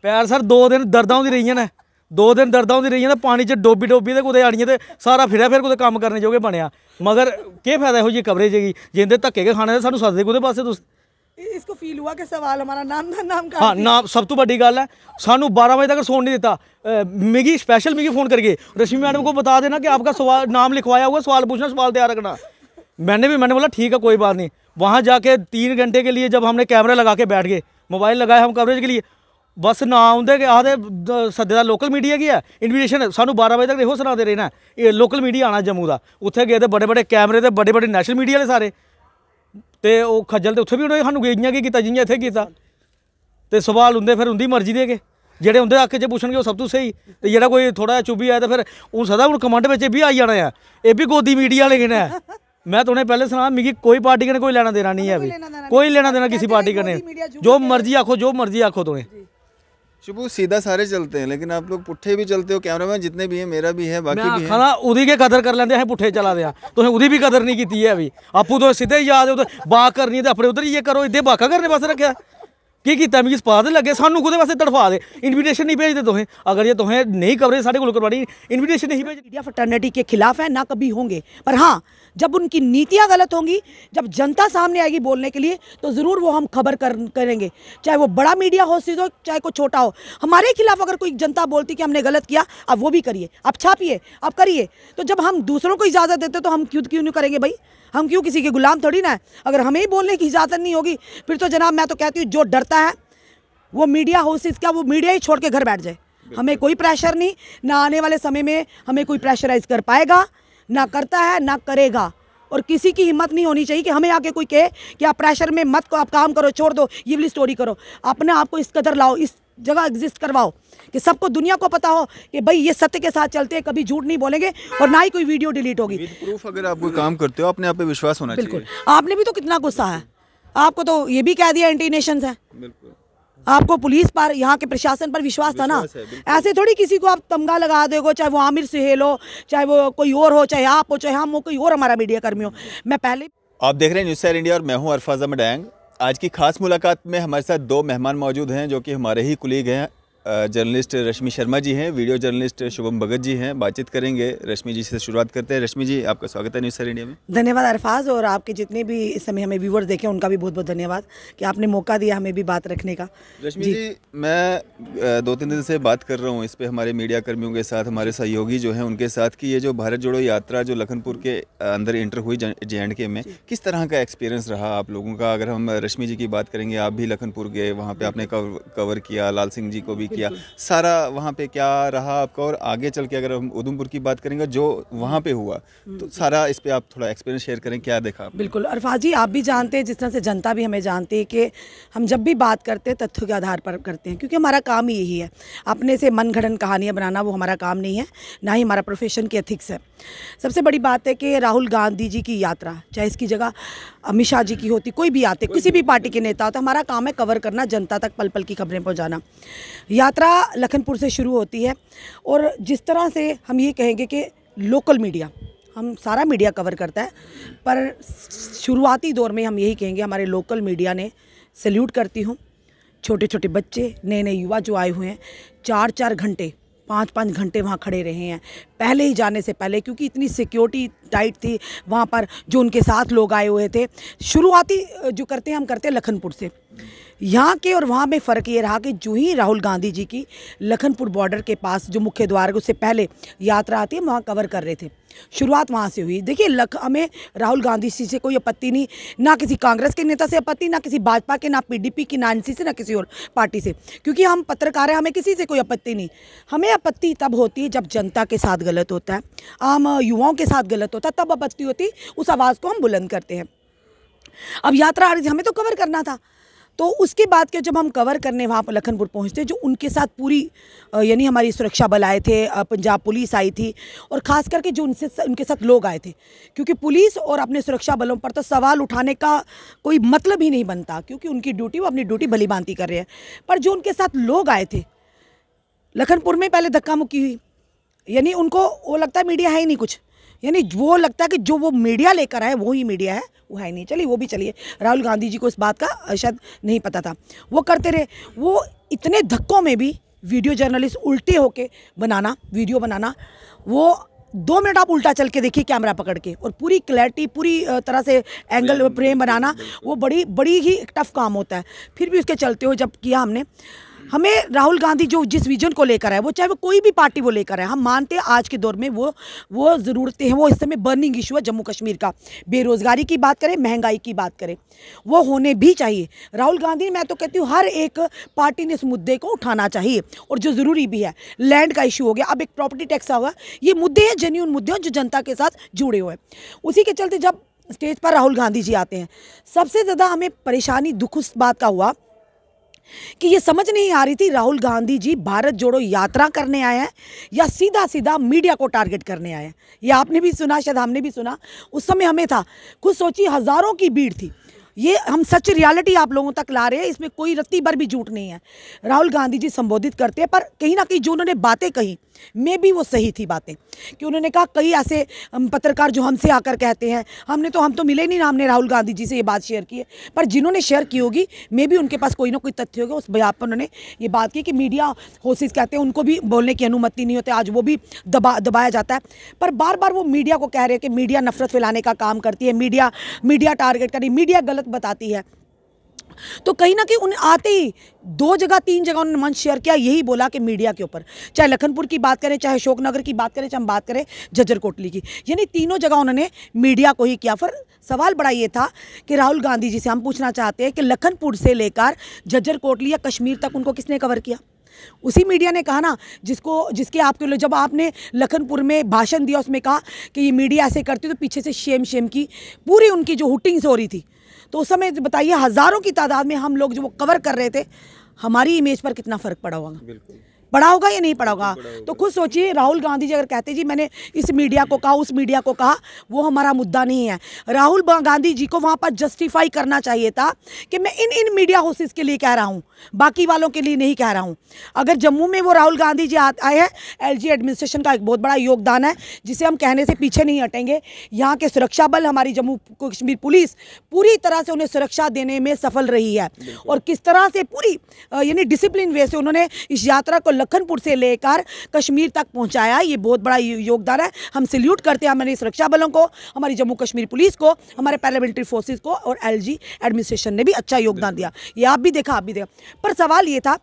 पैर सर 2 दिन दर्दां होंदी रहियां ने, 2 दिन दर्दां होंदी रहियां ते पानी च डोबी ते कुदै आनियां ते सारा फिर कुदै कम्म करने जोगे बनया। मगर केह् फायदा इहो जी कवरेज गी जिंदे धक्के गै खाने ते सानूं सददे कुदै पास्से तुस। इसको फील हुआ कि सवाल हमारा नाम का हाँ नाम सब तो बड़ी गल है। सानू 12 बजे तक सोन नहीं देता। मिगी स्पेशल फ़ोन करके रश्मि मैडम को बता देना कि आपका सवाल नाम लिखवाया हुआ, सवाल पूछना, सवाल तैयार रखना। मैंने बोला ठीक है कोई बात नहीं। वहाँ जाके 3 घंटे के लिए जब हमने कैमरा लगा के बैठ गए, मोबाइल लगाए हम कवरेज के लिए, बस ना आते कि आते सद्दे दा लोकल मीडिया की है इन्विटेशन सानू 12 बजे तक इहो सुनाते रहना ये लोकल मीडिया आना जम्मू का। उत्थे गए तो बड़े बड़े कैमरे ते बड़े बड़े नेशनल मीडिया वाले सारे ते वो खज्जल तो उत्थे भी उन्होंने सानू इ'यां कीता जि'यां इत्थे कीता। ते सवाल होंदे फिर उंदी मर्जी दे गै जेह्ड़े उंदे हक्क च पुछणगे ओह् सब तो सही। ते जेह्ड़ा कोई थोड़ा चुब्भी आया तो फिर हूँ सदा हूँ कमेंट बिच भी आई जाना है ये भी गोदी मीडिया वाले कन्नै। मैं तुसें पहले सना मिगी कोई पार्टी कन्नै कोई लेना देना नहीं है अभी, कोई लेना देना किसी पार्टी कन्नै। जो मर्जी आखो तुम्हें। शुभू सीधा सारे चलते हैं लेकिन आप लोग पुट्ठे भी चलते हो। कैमरामैन जितने भी हैं, मेरा भी है, बाकी भी है। उदी के कदर कर लेंदे हैं, पुट्ठे चला दे तुसें उदी भी कदर नहीं की है अभी। आपू तो सीधे ही याद है बाक करनी है तो अपने उधर ये करो, इधर बाका करने पास रखे की कीता मिगी पता तो लगे। सानू कुदे वास्ते तड़फा दे, इन्विटेशन नहीं भेजते तुसें। अगर ये तुसें नहीं कवरेज साढ़े को करवानी, इन्विटेशन नहीं भेज। मीडिया फटर्निटी के खिलाफ है ना, कभी होंगे, पर हाँ जब उनकी नीतियाँ गलत होंगी, जब जनता सामने आएगी बोलने के लिए तो ज़रूर वो हम खबर करेंगे, चाहे वो बड़ा मीडिया हो हो चाहे कोई छोटा हो। हमारे खिलाफ अगर कोई जनता बोलती कि हमने गलत किया, अब वो भी करिए, अब छापिए, अब करिए। तो जब हम दूसरों को इजाज़त देते तो हम क्यों नहीं करेंगे भाई? हम क्यों किसी के गुलाम थोड़ी ना है। अगर हमें ही बोलने की इजाज़त नहीं होगी फिर तो जनाब मैं तो कहती हूँ जो डरता है वो मीडिया हाउसेस का, वो मीडिया ही छोड़ के घर बैठ जाए। हमें कोई प्रेशर नहीं, ना आने वाले समय में हमें कोई प्रेशराइज कर पाएगा, ना करता है, ना करेगा। और किसी की हिम्मत नहीं होनी चाहिए कि हमें आके कोई कहे कि आप प्रेशर में मत को, आप काम करो, छोड़ दो, ये वाली स्टोरी करो। अपने आप को इस कदर लाओ, इस जगह एग्जिस्ट करवाओ कि सबको, दुनिया को पता हो कि भाई ये सत्य के साथ चलते हैं, कभी झूठ नहीं बोलेंगे और ना ही कोई वीडियो डिलीट होगी। प्रूफ अगर आप कोई काम करते हो अपने आप पे विश्वास होना चाहिए। बिल्कुल। आपने भी तो कितना गुस्सा है, आपको तो ये भी कह दिया एंटी नेशंस है। बिल्कुल। आपको पुलिस पर, यहाँ के प्रशासन पर विश्वास था ना। ऐसे थोड़ी किसी को आप तमगा लगा दोगे, चाहे वो आमिर सुहेल हो, चाहे वो कोई और हो, चाहे आप हो, चाहे हम हो, कोई और हमारा मीडिया कर्मी हो। मैं पहले आप देख रहे हैं न्यूज़ स्टार इंडिया और मैं हूं अरफाज अहमद डैंग। आज की खास मुलाकात में हमारे साथ 2 मेहमान मौजूद हैं जो कि हमारे ही कुलीग हैं। जर्नलिस्ट रश्मि शर्मा जी हैं, वीडियो जर्नलिस्ट शुभम भगत जी हैं। बातचीत करेंगे, रश्मि जी से शुरुआत करते हैं। रश्मि जी आपका स्वागत है न्यूज़ स्टार इंडिया में। धन्यवाद अरफाज, और आपके जितने भी इस समय हमें व्यूअर्स देखें उनका भी बहुत बहुत धन्यवाद कि आपने मौका दिया हमें भी बात रखने का। रश्मि जी मैं 2-3 दिन से बात कर रहा हूँ इस पर हमारे मीडिया कर्मियों के साथ, हमारे सहयोगी जो हैं उनके साथ, कि ये जो भारत जोड़ो यात्रा जो लखनपुर के अंदर इंटर हुई JNK में, किस तरह का एक्सपीरियंस रहा आप लोगों का? अगर हम रश्मि जी की बात करेंगे, आप भी लखनपुर गए, वहाँ पे आपने कवर किया, लाल सिंह जी को भी किया, सारा वहाँ पे क्या रहा आपका? और आगे चल के अगर हम उधमपुर की बात करेंगे जो वहाँ पे हुआ, तो सारा इस पे आप थोड़ा एक्सपीरियंस शेयर करें, क्या देखा आपने? बिल्कुल अरफाज जी, आप भी जानते हैं, जिस तरह से जनता भी हमें जानती है कि हम जब भी बात करते हैं तथ्यों के आधार पर करते हैं, क्योंकि हमारा काम ही यही है। अपने से मनगढ़ंत कहानियाँ बनाना वो हमारा काम नहीं है, ना ही हमारा प्रोफेशन की एथिक्स है। सबसे बड़ी बात है कि राहुल गांधी जी की यात्रा, चाहे इसकी जगह अमित शाह जी की होती, कोई भी आते, किसी भी पार्टी के नेता होते, हमारा काम है कवर करना, जनता तक पल पल की खबरें पहुँचाना। यात्रा लखनपुर से शुरू होती है और जिस तरह से हम ये कहेंगे कि लोकल मीडिया, हम सारा मीडिया कवर करता है, पर शुरुआती दौर में हम यही कहेंगे हमारे लोकल मीडिया ने सैल्यूट करती हूँ। छोटे छोटे बच्चे, नए नए युवा जो आए हुए हैं, 4-4 घंटे 5-5 घंटे वहाँ खड़े रहे हैं पहले ही जाने से पहले, क्योंकि इतनी सिक्योरिटी टाइट थी वहाँ पर। जो उनके साथ लोग आए हुए थे, शुरुआती जो करते हैं हम करते हैं लखनपुर से। यहाँ के और वहाँ में फ़र्क ये रहा कि जो ही राहुल गांधी जी की लखनपुर बॉर्डर के पास जो मुख्य द्वार है उससे पहले यात्रा आती है, वहाँ कवर कर रहे थे। शुरुआत वहाँ से हुई। देखिए हमें राहुल गांधी जी से कोई आपत्ति नहीं, ना किसी कांग्रेस के नेता से आपत्ति, ना किसी भाजपा के, ना PDP की, ना NC से, ना किसी और पार्टी से, क्योंकि हम पत्रकार हैं, हमें किसी से कोई आपत्ति नहीं। हमें आपत्ति तब होती है जब जनता के साथ गलत होता है, आम युवाओं के साथ गलत होता है, तब आपत्ति होती, उस आवाज़ को हम बुलंद करते हैं। अब यात्रा आ रही थी, हमें तो कवर करना था, तो उसके बाद के जब हम कवर करने वहाँ पर लखनपुर पहुँचते, जो उनके साथ पूरी यानी हमारी सुरक्षा बल आए थे, पंजाब पुलिस आई थी, और ख़ास करके जो उनके साथ लोग आए थे, क्योंकि पुलिस और अपने सुरक्षा बलों पर तो सवाल उठाने का कोई मतलब ही नहीं बनता, क्योंकि उनकी ड्यूटी, वो अपनी ड्यूटी भली भांति कर रहे हैं। पर जो उनके साथ लोग आए थे लखनपुर में, पहले धक्का मुक्की हुई, यानी उनको वो लगता है मीडिया है ही नहीं कुछ, यानी वो लगता है कि जो वो मीडिया लेकर आए वो ही मीडिया है, वो है नहीं। चलिए वो भी चलिए, राहुल गांधी जी को इस बात का शायद नहीं पता था, वो करते रहे। वो इतने धक्कों में भी वीडियो जर्नलिस्ट उल्टे होके बनाना, वीडियो बनाना, वो 2 मिनट आप उल्टा चल के देखिए कैमरा पकड़ के, और पूरी क्लैरिटी, पूरी तरह से एंगल फ्रेम बनाना, वो बड़ी बड़ी ही टफ काम होता है। फिर भी उसके चलते हुए जब किया हमने, हमें राहुल गांधी जो जिस विजन को लेकर आए, वो चाहे वो कोई भी पार्टी वो लेकर आए, हम मानते हैं आज के दौर में वो ज़रूरतें हैं, वो इस समय बर्निंग इशू है जम्मू कश्मीर का। बेरोज़गारी की बात करें, महंगाई की बात करें, वो होने भी चाहिए। राहुल गांधी, मैं तो कहती हूँ हर एक पार्टी ने इस मुद्दे को उठाना चाहिए, और जो ज़रूरी भी है। लैंड का इशू हो गया, अब एक प्रॉपर्टी टैक्स हुआ, ये मुद्दे हैं, जेन्युइन मुद्दे हैं जो जनता के साथ जुड़े हुए हैं। उसी के चलते जब स्टेज पर राहुल गांधी जी आते हैं, सबसे ज़्यादा हमें परेशानी, दुख उस बात का हुआ कि ये समझ नहीं आ रही थी राहुल गांधी जी भारत जोड़ो यात्रा करने आए हैं या सीधा सीधा मीडिया को टारगेट करने आए हैं। ये आपने भी सुना, शायद हमने भी सुना, उस समय हमें था। खुद सोचिए, हज़ारों की भीड़ थी। ये हम सच रियलिटी आप लोगों तक ला रहे हैं, इसमें कोई रत्ती भर भी झूठ नहीं है। राहुल गांधी जी संबोधित करते हैं, पर कहीं ना कहीं जो उन्होंने बातें कही, में भी वो सही थी बातें, कि उन्होंने कहा कई ऐसे पत्रकार जो हमसे आकर कहते हैं, हम तो मिले नहीं ना, हमने राहुल गांधी जी से ये बात शेयर की है, पर जिन्होंने शेयर की होगी, मे भी उनके पास कोई ना कोई तथ्य होगा। उस बयान पर उन्होंने ये बात की कि मीडिया हाउसेस कहते हैं उनको भी बोलने की अनुमति नहीं होती, आज वो भी दबाया जाता है। पर बार बार वो मीडिया को कह रहे हैं कि मीडिया नफरत फैलाने का काम करती है, मीडिया टारगेट करी, मीडिया गलत बताती है। तो कहीं ना कहीं उन्हें आते ही 2 जगह 3 जगह उन्होंने मंच शेयर किया, यही बोला कि मीडिया के ऊपर, चाहे लखनपुर की बात करें, चाहे अशोकनगर की बात करें, चाहे हम बात करें झज्जर कोटली की, यानी तीनों जगह उन्होंने मीडिया को ही किया। फिर सवाल बड़ा ये था कि राहुल गांधी जी से हम पूछना चाहते हैं कि लखनपुर से लेकर झज्जर कोटली या कश्मीर तक उनको किसने कवर किया? उसी मीडिया ने कहा ना, जिसके आपके लिए, जब आपने लखनपुर में भाषण दिया उसमें कहा कि ये मीडिया ऐसे करती, तो पीछे से शेम की पूरी उनकी जो हुटिंग्स हो रही थी, तो उस समय बताइए हज़ारों की तादाद में हम लोग जो वो कवर कर रहे थे, हमारी इमेज पर कितना फ़र्क पड़ा होगा, पड़ा होगा या नहीं पड़ा होगा? तो खुद सोचिए, राहुल गांधी जी अगर कहते जी मैंने इस मीडिया को कहा, उस मीडिया को कहा, वो हमारा मुद्दा नहीं है। राहुल गांधी जी को वहाँ पर जस्टिफाई करना चाहिए था कि मैं इन मीडिया हाउसेस के लिए कह रहा हूँ, बाकी वालों के लिए नहीं कह रहा हूँ। अगर जम्मू में वो राहुल गांधी जी आए हैं, एलजी एडमिनिस्ट्रेशन का एक बहुत बड़ा योगदान है, जिसे हम कहने से पीछे नहीं हटेंगे। यहाँ के सुरक्षा बल, हमारी जम्मू कश्मीर पुलिस पूरी तरह से उन्हें सुरक्षा देने में सफल रही है, और किस तरह से पूरी यानी डिसिप्लिन वे से उन्होंने इस यात्रा को लखनपुर से लेकर कश्मीर तक पहुंचाया, ये बहुत बड़ा योगदान है। हम सैल्यूट करते हैं हमारे सुरक्षा बलों को, हमारी जम्मू कश्मीर पुलिस को, हमारे पैरामिलिट्री फोर्सेस को, और एलजी एडमिनिस्ट्रेशन ने भी अच्छा योगदान दिया। ये आप भी देखा, पर सवाल ये था,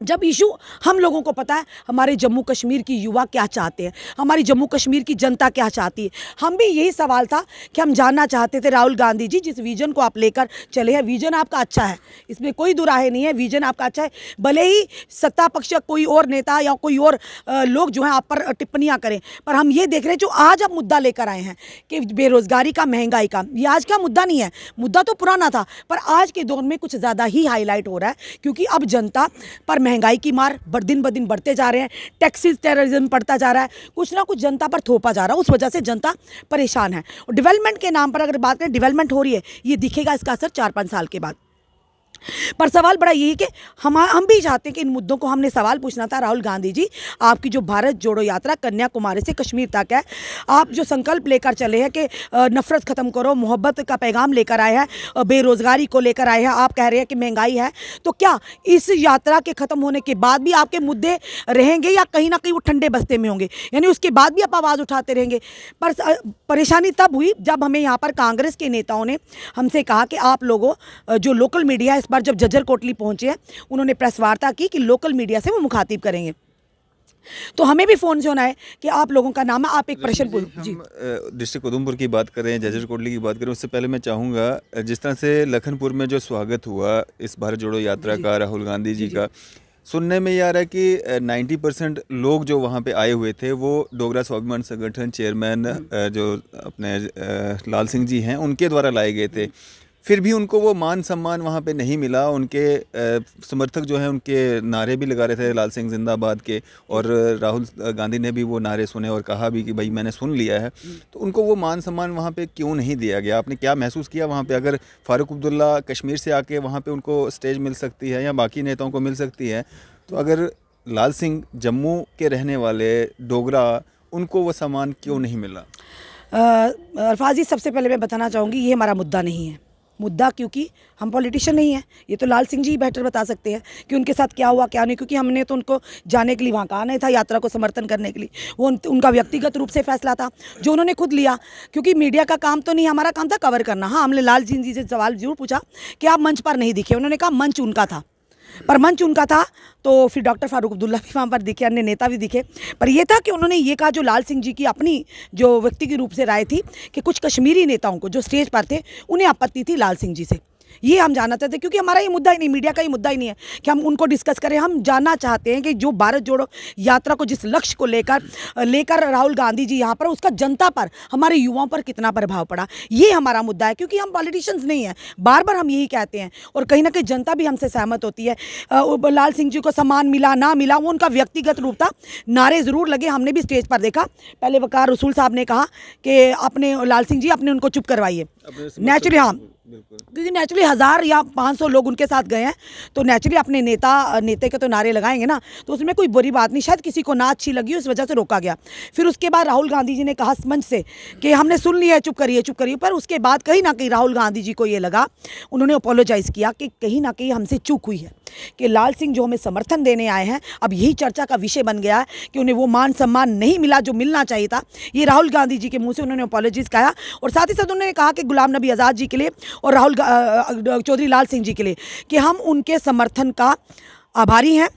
जब इशू हम लोगों को पता है हमारे जम्मू कश्मीर की युवा क्या चाहते हैं, हमारी जम्मू कश्मीर की जनता क्या चाहती है, हम भी यही सवाल था कि हम जानना चाहते थे राहुल गांधी जी, जिस विजन को आप लेकर चले हैं, विजन आपका अच्छा है, इसमें कोई दुराहे नहीं है, विजन आपका अच्छा है। भले ही सत्ता पक्ष कोई और नेता या कोई और लोग जो हैं आप पर टिप्पणियाँ करें, पर हम ये देख रहे हैं जो आज आप मुद्दा लेकर आए हैं कि बेरोजगारी का, महंगाई का, ये आज का मुद्दा नहीं है, मुद्दा तो पुराना था, पर आज के दौर में कुछ ज़्यादा ही हाईलाइट हो रहा है, क्योंकि अब जनता पर महंगाई की मार दिन ब दिन बढ़ते जा रहे हैं, टैक्सेस टेररिज्म बढ़ता जा रहा है, कुछ ना कुछ जनता पर थोपा जा रहा है, उस वजह से जनता परेशान है। और डेवलपमेंट के नाम पर अगर बात करें, डेवलपमेंट हो रही है, ये दिखेगा इसका असर 4-5 साल के बाद। पर सवाल बड़ा यही कि हम भी चाहते हैं कि इन मुद्दों को हमने सवाल पूछना था, राहुल गांधी जी, आपकी जो भारत जोड़ो यात्रा कन्याकुमारी से कश्मीर तक है, आप जो संकल्प लेकर चले हैं कि नफरत ख़त्म करो, मोहब्बत का पैगाम लेकर आए हैं, बेरोज़गारी को लेकर आए हैं, आप कह रहे हैं कि महंगाई है, तो क्या इस यात्रा के ख़त्म होने के बाद भी आपके मुद्दे रहेंगे या कहीं ना कहीं वो ठंडे बस्ते में होंगे, यानी उसके बाद भी आप आवाज़ उठाते रहेंगे? पर परेशानी तब हुई जब हमें यहाँ पर कांग्रेस के नेताओं ने हमसे कहा कि आप लोगों जो लोकल मीडिया है, इस बार जब झज्जर कोटली पहुंचे हैं, उन्होंने प्रेस वार्ता की कि लोकल मीडिया से वो मुखातिब करेंगे। तो हमें भी फ़ोन से होना है कि आप लोगों का नाम है, आप एक प्रश्न पूछ। जी, डिस्ट्रिक्ट उधमपुर की बात करें, झज्जर कोटली की बात करें, उससे पहले मैं चाहूँगा जिस तरह से लखनपुर में जो स्वागत हुआ इस भारत जोड़ो यात्रा का, राहुल गांधी जी का, सुनने में ये आ रहा है कि 90% लोग जो वहाँ पे आए हुए थे वो डोगरा स्वाभिमान संगठन चेयरमैन जो अपने लाल सिंह जी हैं उनके द्वारा लाए गए थे। फिर भी उनको वो मान सम्मान वहाँ पे नहीं मिला। उनके समर्थक जो हैं उनके नारे भी लगा रहे थे लाल सिंह जिंदाबाद के, और राहुल गांधी ने भी वो नारे सुने और कहा भी कि भाई मैंने सुन लिया है। तो उनको वो मान सम्मान वहाँ पे क्यों नहीं दिया गया? आपने क्या महसूस किया वहाँ पे? अगर फारूक अब्दुल्ला कश्मीर से आके वहाँ पे उनको स्टेज मिल सकती है या बाकी नेताओं को मिल सकती है, तो अगर लाल सिंह जम्मू के रहने वाले डोगरा उनको वो सम्मान क्यों नहीं मिला? अरफाज जी, सबसे पहले मैं बताना चाहूँगी ये हमारा मुद्दा नहीं है। मुद्दा क्योंकि हम पॉलिटिशियन नहीं हैं, ये तो लाल सिंह जी बेटर बता सकते हैं कि उनके साथ क्या हुआ क्या नहीं, क्योंकि हमने तो उनको जाने के लिए वहाँ कहा नहीं था, यात्रा को समर्थन करने के लिए। वो उनका व्यक्तिगत रूप से फैसला था जो उन्होंने खुद लिया, क्योंकि मीडिया का काम तो नहीं, हमारा काम था कवर करना। हाँ, हमने लाल सिंह जी से सवाल जरूर पूछा कि आप मंच पर नहीं दिखे, उन्होंने कहा मंच उनका था, पर मंच उनका था तो फिर डॉक्टर फारूक अब्दुल्ला भी वहाँ पर दिखे, अन्य नेता भी दिखे, पर ये था कि उन्होंने ये कहा, जो लाल सिंह जी की अपनी जो व्यक्तिगत रूप से राय थी कि कुछ कश्मीरी नेताओं को जो स्टेज पर थे उन्हें आपत्ति थी लाल सिंह जी से। ये हम जानना चाहते हैं, क्योंकि हमारा ये मुद्दा ही नहीं, मीडिया का ही मुद्दा ही नहीं है कि हम उनको डिस्कस करें। हम जानना चाहते हैं कि जो भारत जोड़ो यात्रा को जिस लक्ष्य को लेकर राहुल गांधी जी यहाँ पर, उसका जनता पर, हमारे युवाओं पर कितना प्रभाव पड़ा, ये हमारा मुद्दा है। क्योंकि हम पॉलिटिशियंस नहीं हैं, बार बार हम यही कहते हैं और कहीं ना कहीं जनता भी हमसे सहमत होती है। लाल सिंह जी को सम्मान मिला ना मिला वो उनका व्यक्तिगत रूप था, नारे ज़रूर लगे, हमने भी स्टेज पर देखा। पहले वकार रसूल साहब ने कहा कि अपने लाल सिंह जी अपने उनको चुप करवाइए, नेचुरली, हाँ, क्योंकि नेचुरली 1000 या 500 लोग उनके साथ गए हैं, तो नेचुरली अपने नेता के तो नारे लगाएंगे ना, तो उसमें कोई बुरी बात नहीं। शायद किसी को ना अच्छी लगी, उस वजह से रोका गया। फिर उसके बाद राहुल गांधी जी ने कहा मंच से कि हमने सुन लिया है, चुप करिए। पर उसके बाद कहीं ना कहीं राहुल गांधी जी को ये लगा, उन्होंने अपोलोजाइज़ किया कि कहीं ना कहीं हमसे चूक हुई है, कि लाल सिंह जो हमें समर्थन देने आए हैं, अब यही चर्चा का विषय बन गया है कि उन्हें वो मान सम्मान नहीं मिला जो मिलना चाहिए था। ये राहुल गांधी जी के मुंह से उन्होंने अपोलॉजीज कहा, और साथ ही साथ उन्होंने कहा कि गुलाम नबी आज़ाद जी के लिए और चौधरी लाल सिंह जी के लिए कि हम उनके समर्थन का आभारी हैं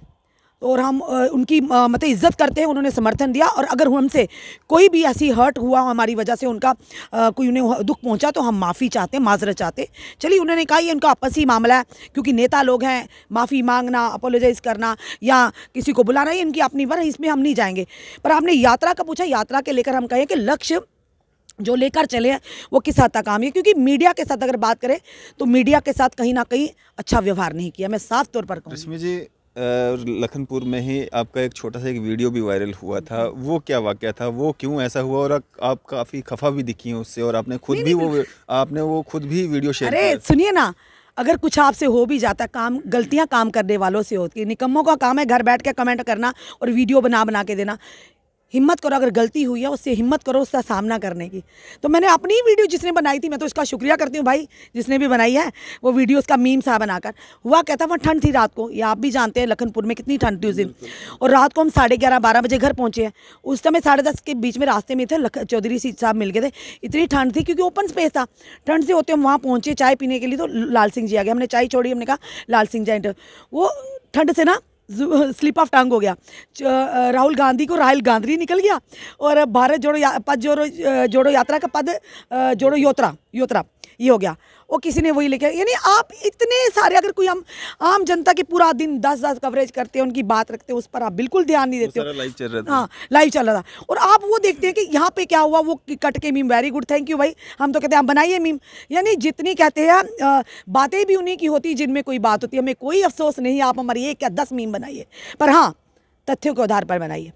और हम उनकी मतलब इज्जत करते हैं, उन्होंने समर्थन दिया, और अगर हमसे कोई भी ऐसी हर्ट हुआ हमारी वजह से, उनका कोई उन्हें दुख पहुंचा, तो हम माफ़ी चाहते हैं, माजरत चाहते हैं। चलिए, उन्होंने कहा ये उनका आपसी मामला है, क्योंकि नेता लोग हैं, माफ़ी मांगना, अपोलोजाइज़ करना या किसी को बुलाना, ये इनकी अपनी बात है, इसमें हम नहीं जाएंगे। पर आपने यात्रा का पूछा, यात्रा के लेकर हम कहें कि लक्ष्य जो लेकर चले हैं वो किस हद तक काम है, क्योंकि मीडिया के साथ अगर बात करें तो मीडिया के साथ कहीं ना कहीं अच्छा व्यवहार नहीं किया, मैं साफ तौर पर कहूँ। रश्मि जी, लखनपुर में ही आपका एक छोटा सा एक वीडियो भी वायरल हुआ था, वो क्या वाकया था, वो क्यों ऐसा हुआ, और आप काफ़ी खफा भी दिखी हैं उससे, और आपने खुद भी वीडियो शेयर किया। अरे सुनिए ना, अगर कुछ आपसे हो भी जाता, काम गलतियां काम करने वालों से होती है, निकम्मों का काम है घर बैठ के कमेंट करना और वीडियो बना के देना। हिम्मत करो, अगर गलती हुई है उससे हिम्मत करो उसका सामना करने की। तो मैंने अपनी वीडियो जिसने बनाई थी, मैं तो उसका शुक्रिया करती हूँ भाई जिसने भी बनाई है वो वीडियो, उसका मीम सा बनाकर। हुआ कहता वहाँ ठंड थी रात को, ये आप भी जानते हैं लखनपुर में कितनी ठंड थी उस दिन, और रात को हम 11:30-12 बजे घर पहुँचे हैं। उस समय 10:30 के बीच में रास्ते में थे, चौधरी साहब मिल गए थे। इतनी ठंड थी क्योंकि ओपन स्पेस था, ठंड से होते हम वहाँ पहुँचे चाय पीने के लिए, तो लाल सिंह जी आ गए। हमने चाय छोड़ी, हमने कहा लाल सिंह जी, वो ठंड से ना स्लिप ऑफ टंग हो गया। राहुल गांधी को राहुल गांधी निकल गया, और भारत जोड़ो यात्रा का पद जोड़ो योत्रा ये हो गया। वो किसी ने वही लिखा। यानी आप इतने सारे, अगर कोई हम आम जनता की पूरा दिन 10 कवरेज करते हैं, उनकी बात रखते हैं, उस पर आप बिल्कुल ध्यान नहीं देते हो। लाइव चल रहा था। हाँ, लाइव चल रहा था, और आप वो देखते हैं कि यहाँ पे क्या हुआ, वो कट के meme, very good, thank you भाई। हम तो कहते हैं आप बनाइए मीम। यानी जितनी कहते हैं बातें भी उन्हीं की होती है जिनमें कोई बात होती है। हमें कोई अफसोस नहीं, आप हमारी 1 या 10 मीम बनाइए, पर हाँ तथ्यों के आधार पर बनाइए।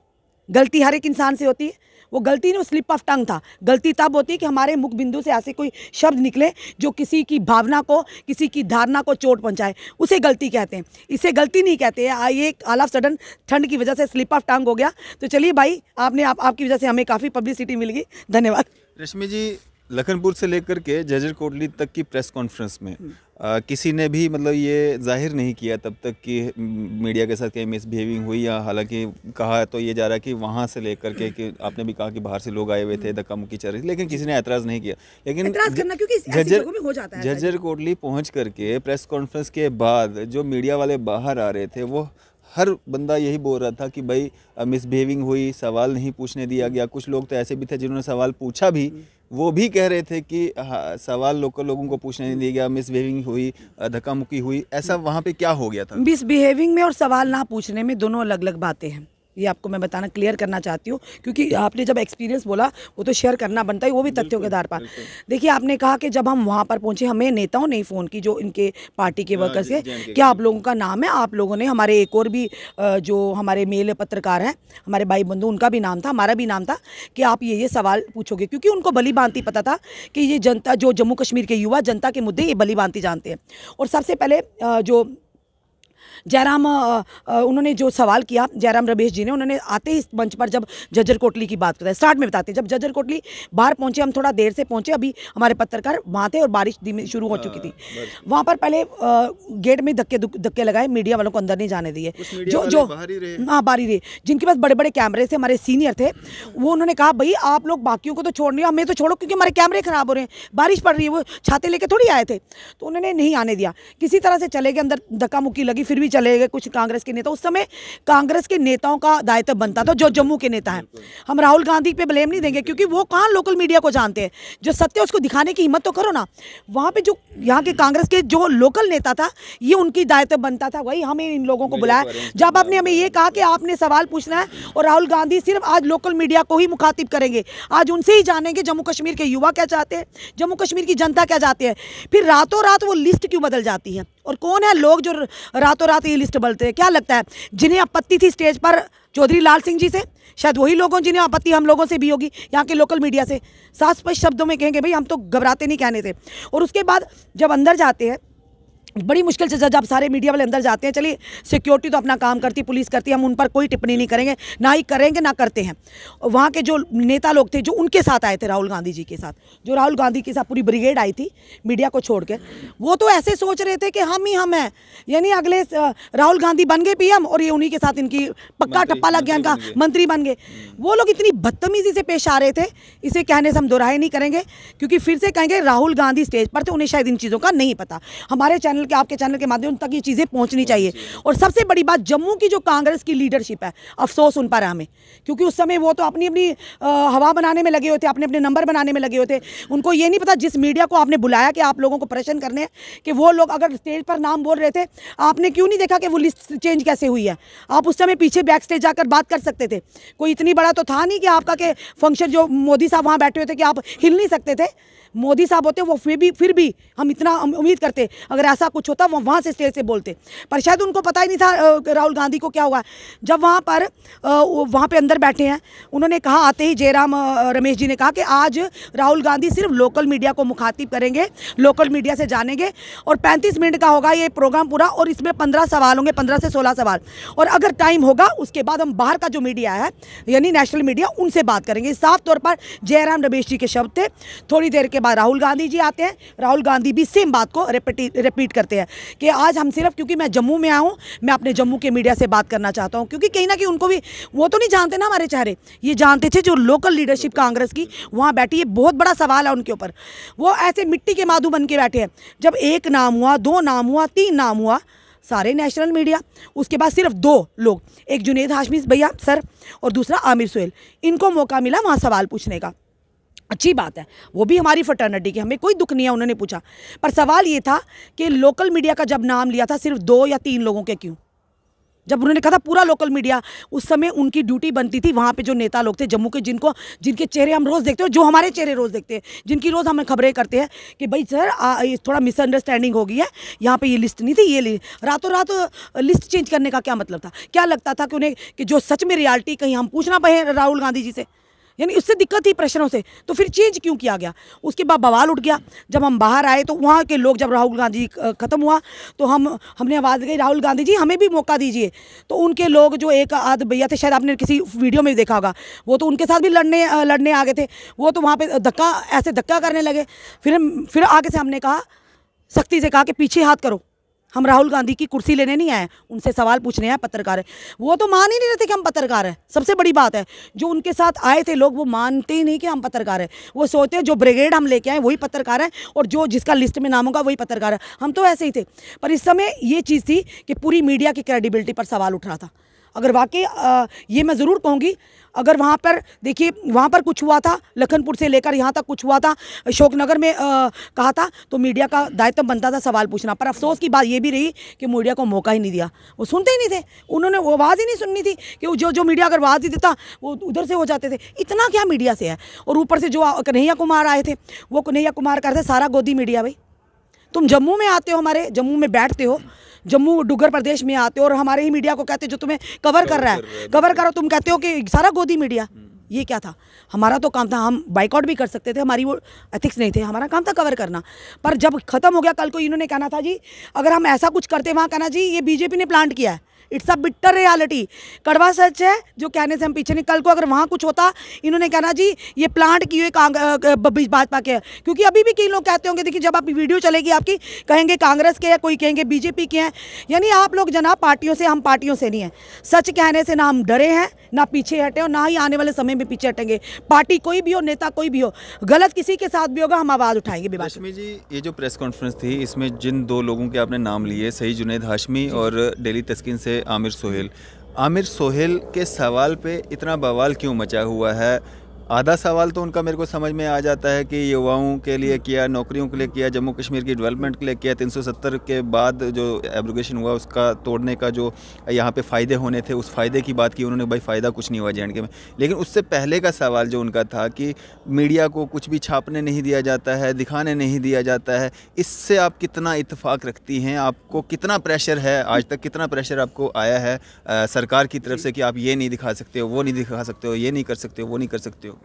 गलती हर एक इंसान से होती है, वो गलती नहीं, स्लिप ऑफ टंग था। गलती तब होती है कि हमारे मुख बिंदु से ऐसे कोई शब्द निकले जो किसी की भावना को, किसी की धारणा को चोट पहुंचाए, उसे गलती कहते हैं। इसे गलती नहीं कहते हैं। ये ऑल ऑफ सडन ठंड की वजह से स्लिप ऑफ टंग हो गया। तो चलिए भाई, आपकी वजह से हमें काफ़ी पब्लिसिटी मिल गई, धन्यवाद। रश्मि जी, लखनपुर से लेकर के जजर कोटली तक की प्रेस कॉन्फ्रेंस में किसी ने भी मतलब ये जाहिर नहीं किया तब तक कि मीडिया के साथ कहीं मिसबिहेविंग हुई, या हालांकि कहा तो ये जा रहा है कि वहाँ से लेकर के, कि आपने भी कहा कि बाहर से लोग आए हुए थे, धक्का मुक्की चल रही थी, लेकिन किसी ने एतराज़ नहीं किया। लेकिन एतराज़ करना क्योंकि ऐसी जगहों में हो जाता है। जजर कोटली पहुँच करके प्रेस कॉन्फ्रेंस के बाद जो मीडिया वाले बाहर आ रहे थे, वो हर बंदा यही बोल रहा था कि भाई मिसबिहेविंग हुई, सवाल नहीं पूछने दिया गया। कुछ लोग तो ऐसे भी थे जिन्होंने सवाल पूछा भी, वो भी कह रहे थे कि सवाल लोगों को पूछने नहीं दिया गया, मिसबिहेविंग हुई, धक्का मुक्की हुई। ऐसा वहाँ पे क्या हो गया था? मिसबिहेविंग में और सवाल ना पूछने में दोनों अलग अलग बातें हैं। ये आपको मैं बताना, क्लियर करना चाहती हूँ, क्योंकि आपने जब एक्सपीरियंस बोला वो तो शेयर करना बनता है, वो भी तथ्यों के आधार पर। देखिए, आपने कहा कि जब हम वहाँ पर पहुँचे, हमें नेताओं ने फ़ोन की, जो इनके पार्टी के वर्कर्स के, क्या आप लोगों का नाम है? आप लोगों ने, हमारे एक और भी जो हमारे मेल पत्रकार हैं, हमारे भाई बंधु, उनका भी नाम था, हमारा भी नाम था, कि आप ये सवाल पूछोगे, क्योंकि उनको भली भांति पता था कि ये जनता, जो जम्मू कश्मीर के युवा जनता के मुद्दे, ये भली भांति जानते हैं। और सबसे पहले जो जयराम उन्होंने जो सवाल किया, जयराम रमेश जी ने, उन्होंने आते ही इस मंच पर जब झज्जर कोटली की बात करते हैं, स्टार्ट में बताते हैं, जब झज्जर कोटली बाहर पहुंचे, हम थोड़ा देर से पहुंचे, अभी हमारे पत्रकार वहाँ थे और बारिश धीमी शुरू हो चुकी थी। वहाँ पर पहले गेट में धक्के लगाए, मीडिया वालों को अंदर नहीं जाने दिए, जो हाँ बाहर ही रहे, जिनके पास बड़े बड़े कैमरे थे, हमारे सीनियर थे, वो उन्होंने कहा भाई आप लोग बाकियों को तो छोड़ नहीं, हमें तो छोड़ो क्योंकि हमारे कैमरे खराब हो रहे हैं, बारिश पड़ रही है, वो छाते लेके थोड़ी आए थे। तो उन्होंने नहीं आने दिया, किसी तरह से चले गए, अंदर धक्का मुक्की लगी, फिर भी चले गए कुछ कांग्रेस के नेता। उस समय कांग्रेस के नेताओं का दायित्व बनता था, जो जम्मू के नेता हैं। हम राहुल गांधी पे ब्लेम नहीं देंगे क्योंकि वो कहाँ लोकल मीडिया को जानते हैं, जो सत्य उसको दिखाने की हिम्मत तो करो ना। वहाँ पे जो यहाँ के कांग्रेस के जो लोकल नेता था, ये उनकी दायित्व बनता था, वही हमें इन लोगों को बुलाया। जब आपने हमें ये कहा कि आपने सवाल पूछना है और राहुल गांधी सिर्फ आज लोकल मीडिया को ही मुखातिब करेंगे, आज उनसे ही जानेंगे जम्मू कश्मीर के युवा क्या चाहते हैं, जम्मू कश्मीर की जनता क्या चाहती है, फिर रातों रात वो लिस्ट क्यों बदल जाती है? और कौन है लोग जो रातों रात ये लिस्ट बदलते हैं? क्या लगता है जिन्हें आपत्ति थी स्टेज पर चौधरी लाल सिंह जी से, शायद वही लोगों जिन्हें आपत्ति हम लोगों से भी होगी, यहाँ के लोकल मीडिया से। साफ स्पष्ट शब्दों में कहेंगे भाई हम तो घबराते नहीं कहने थे। और उसके बाद जब अंदर जाते हैं, बड़ी मुश्किल से जब सारे मीडिया वाले अंदर जाते हैं, चलिए सिक्योरिटी तो अपना काम करती, पुलिस करती है, हम उन पर कोई टिप्पणी नहीं करेंगे, ना ही करेंगे ना करते हैं। वहाँ के जो नेता लोग थे जो उनके साथ आए थे राहुल गांधी जी के साथ, जो राहुल गांधी के साथ पूरी ब्रिगेड आई थी मीडिया को छोड़ के, वो तो ऐसे सोच रहे थे कि हम ही हम हैं, यानी अगले राहुल गांधी बन गए पीएम और ये उन्हीं के साथ इनकी पक्का टप्पा लग गया, इनका मंत्री बन गए। वो लोग इतनी बदतमीजी से पेश आ रहे थे, इसे कहने से हम दोहराए नहीं करेंगे क्योंकि फिर से कहेंगे राहुल गांधी स्टेज पर थे, उन्हें शायद इन चीज़ों का नहीं पता। हमारे चैनल के, आपके चैनल के माध्यम तक ये चीज़ें पहुंचनी चाहिए। और सबसे बड़ी बात, जम्मू की जो कांग्रेस की लीडरशिप है, अफसोस उन पर है हमें, क्योंकि उस समय वो तो अपनी अपनी हवा बनाने में लगे हुए थे, अपने अपने नंबर बनाने में लगे हुए थे। उनको ये नहीं पता जिस मीडिया को आपने बुलाया कि आप लोगों को प्रश्न करने हैं, कि वो लोग अगर स्टेज पर नाम बोल रहे थे, आपने क्यों नहीं देखा कि वो लिस्ट चेंज कैसे हुई है? आप उस समय पीछे बैक स्टेज जाकर बात कर सकते थे। कोई इतनी बड़ा तो था नहीं कि आपका के फंक्शन जो मोदी साहब वहाँ बैठे हुए थे कि आप हिल नहीं सकते थे। मोदी साहब होते वो फिर भी हम इतना उम्मीद करते अगर ऐसा कुछ होता वो वहाँ से स्टेज से बोलते, पर शायद उनको पता ही नहीं था राहुल गांधी को क्या हुआ। जब वहाँ पे अंदर बैठे हैं, उन्होंने कहा, आते ही जयराम रमेश जी ने कहा कि आज राहुल गांधी सिर्फ लोकल मीडिया को मुखातिब करेंगे, लोकल मीडिया से जानेंगे और 35 मिनट का होगा ये प्रोग्राम पूरा, और इसमें 15 सवाल होंगे, 15 से 16 सवाल, और अगर टाइम होगा उसके बाद हम बाहर का जो मीडिया है यानी नेशनल मीडिया, उनसे बात करेंगे। साफ तौर पर जयराम रमेश जी के शब्द थे। थोड़ी देर के बाद राहुल गांधी जी आते हैं, राहुल गांधी भी सेम बात को रिपीट करते हैं कि आज हम सिर्फ, क्योंकि मैं जम्मू में आया हूँ, मैं अपने जम्मू के मीडिया से बात करना चाहता हूँ, क्योंकि कहीं ना कहीं उनको भी, वो तो नहीं जानते ना हमारे चेहरे, ये जानते थे जो लोकल लीडरशिप कांग्रेस की वहाँ बैठी है। बहुत बड़ा सवाल है उनके ऊपर, वो ऐसे मिट्टी के माधु बन के बैठे हैं। जब 1 नाम हुआ, 2 नाम हुआ, 3 नाम हुआ, सारे नेशनल मीडिया, उसके बाद सिर्फ 2 लोग, एक जुनेद हाशमी भैया सर और दूसरा आमिर सुहेल, इनको मौका मिला वहाँ सवाल पूछने का। अच्छी बात है, वो भी हमारी फटर्निटी की, हमें कोई दुख नहीं है, उन्होंने पूछा। पर सवाल ये था कि लोकल मीडिया का जब नाम लिया था सिर्फ 2 या 3 लोगों के क्यों? जब उन्होंने कहा था पूरा लोकल मीडिया, उस समय उनकी ड्यूटी बनती थी वहाँ पे जो नेता लोग थे जम्मू के, जिनके चेहरे हम रोज़ देखते हैं, जो हमारे चेहरे रोज़ देखते हैं, जिनकी रोज़ हम खबरें करते हैं कि भाई सर थोड़ा मिसअंडरस्टैंडिंग हो गई है, यहाँ पे ये लिस्ट नहीं थी, ये रातों रात लिस्ट चेंज करने का क्या मतलब था? क्या लगता था कि उन्हें कि जो सच में रियलिटी कहीं हम पूछना पाए राहुल गांधी जी से, यानी उससे दिक्कत थी प्रश्नों से, तो फिर चेंज क्यों किया गया? उसके बाद बवाल उठ गया। जब हम बाहर आए तो वहाँ के लोग, जब राहुल गांधी ख़त्म हुआ तो हमने आवाज़ लगाई, राहुल गांधी जी हमें भी मौका दीजिए। तो उनके लोग जो एक आध भैया थे, शायद आपने किसी वीडियो में देखा होगा, वो तो उनके साथ भी लड़ने आ गए थे। वो तो वहाँ पे धक्का करने लगे। फिर आगे से हमने कहा, सख्ती से कहा कि पीछे हाथ करो, हम राहुल गांधी की कुर्सी लेने नहीं आए, उनसे सवाल पूछने आए, पत्रकार है। वो तो मान ही नहीं रहे थे कि हम पत्रकार हैं। सबसे बड़ी बात है, जो उनके साथ आए थे लोग, वो मानते ही नहीं कि हम पत्रकार हैं। वो सोचते हैं जो ब्रिगेड हम लेके आए वही पत्रकार है, और जो जिसका लिस्ट में नाम होगा वही पत्रकार है। हम तो ऐसे ही थे। पर इस समय ये चीज़ थी कि पूरी मीडिया की क्रेडिबिलिटी पर सवाल उठ रहा था। अगर वाकई ये मैं ज़रूर कहूँगी, अगर वहाँ पर देखिए, वहाँ पर कुछ हुआ था, लखनपुर से लेकर यहाँ तक कुछ हुआ था, अशोकनगर में कहा था, तो मीडिया का दायित्व बनता था सवाल पूछना। पर अफसोस की बात ये भी रही कि मीडिया को मौका ही नहीं दिया। वो सुनते ही नहीं थे, उन्होंने वो आवाज़ ही नहीं सुननी थी कि जो मीडिया अगर आवाज़ ही देता वो उधर से हो जाते थे। इतना क्या मीडिया से है। और ऊपर से जो कन्हैया कुमार आए थे, वो कन्हैया कुमार करते सारा गोदी मीडिया। भाई तुम जम्मू में आते हो, हमारे जम्मू में बैठते हो, जम्मू डुग्गर प्रदेश में आते हो, और हमारे ही मीडिया को कहते हो जो तुम्हें कवर कर रहा है, कवर करो, तुम कहते हो कि सारा गोदी मीडिया। ये क्या था? हमारा तो काम था, हम बाइकआउट भी कर सकते थे, हमारी वो एथिक्स नहीं थे, हमारा काम था कवर करना। पर जब ख़त्म हो गया, कल को इन्होंने कहना था जी अगर हम ऐसा कुछ करते वहाँ कहना जी ये बीजेपी ने प्लांट किया है। इट्स अ बिटर रियलिटी, कड़वा सच है जो कहने से हम पीछे नहीं। कल को अगर वहाँ कुछ होता, इन्होंने कहना जी ये प्लांट किए हुए भाजपा के है। क्योंकि अभी भी कई लोग कहते होंगे, देखिए जब आप वीडियो चलेगी आपकी, कहेंगे कांग्रेस के हैं, कोई कहेंगे बीजेपी के हैं। यानी आप लोग जनाब पार्टियों से, हम पार्टियों से नहीं हैं। सच कहने से ना हम डरे हैं, ना पीछे हटे और ना ही आने वाले समय में पीछे हटेंगे। पार्टी कोई भी हो, नेता कोई भी हो, गलत किसी के साथ भी होगा हम आवाज़ उठाएंगे। हाशमी जी, ये जो प्रेस कॉन्फ्रेंस थी इसमें जिन दो लोगों के आपने नाम लिए, सही जुनैद हाशमी और डेली तस्कीन से आमिर सोहेल, आमिर सोहेल के सवाल पे इतना बवाल क्यों मचा हुआ है? आधा सवाल तो उनका मेरे को समझ में आ जाता है कि युवाओं के लिए किया, नौकरियों के लिए किया, जम्मू कश्मीर की डेवलपमेंट के लिए किया, 370 के बाद जो एब्रोगेशन हुआ उसका तोड़ने का जो यहाँ पे फ़ायदे होने थे उस फ़ायदे की बात की उन्होंने। भाई फ़ायदा कुछ नहीं हुआ जे&के में। लेकिन उससे पहले का सवाल जो उनका था कि मीडिया को कुछ भी छापने नहीं दिया जाता है, दिखाने नहीं दिया जाता है, इससे आप कितना इत्तेफाक रखती हैं? आपको कितना प्रेशर है, आज तक कितना प्रेशर आपको आया है सरकार की तरफ से कि आप ये नहीं दिखा सकते हो, वो नहीं दिखा सकते हो, ये नहीं कर सकते हो, वो नहीं कर सकते हो?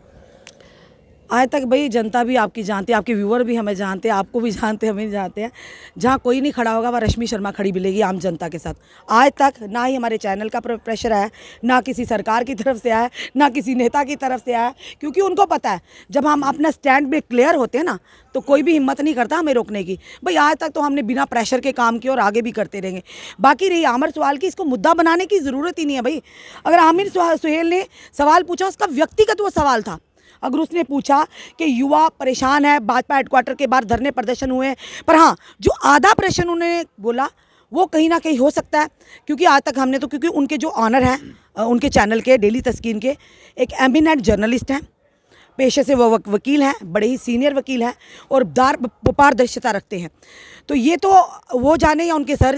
आज तक भाई जनता भी आपकी जानती है, आपके व्यूअर भी हमें जानते हैं, आपको भी जानते हैं, हमें भी जानते हैं। जहाँ कोई नहीं खड़ा होगा वहाँ रश्मि शर्मा खड़ी मिलेगी आम जनता के साथ। आज तक ना ही हमारे चैनल का प्रेशर आया, ना किसी सरकार की तरफ से आया, ना किसी नेता की तरफ से आया, क्योंकि उनको पता है जब हम अपना स्टैंड में क्लियर होते हैं ना तो कोई भी हिम्मत नहीं करता हमें रोकने की। भाई आज तक तो हमने बिना प्रेशर के काम किए और आगे भी करते रहेंगे। बाकी रही आमिर सवाल की, इसको मुद्दा बनाने की ज़रूरत ही नहीं है भाई। अगर आमिर सोहेल ने सवाल पूछा, उसका व्यक्तिगत वो सवाल था। अगर उसने पूछा कि युवा परेशान है, भाजपा हेडक्वार्टर के बाहर धरने प्रदर्शन हुए, पर हाँ जो आधा प्रश्न उन्होंने बोला वो कहीं ना कहीं हो सकता है, क्योंकि आज तक हमने तो, क्योंकि उनके जो ऑनर हैं उनके चैनल के डेली तस्कीन के, एक एमिनेंट जर्नलिस्ट हैं, पेशे से वो वकील हैं, बड़े ही सीनियर वकील हैं और पारदर्शिता रखते हैं। तो ये तो वो जाने या उनके सर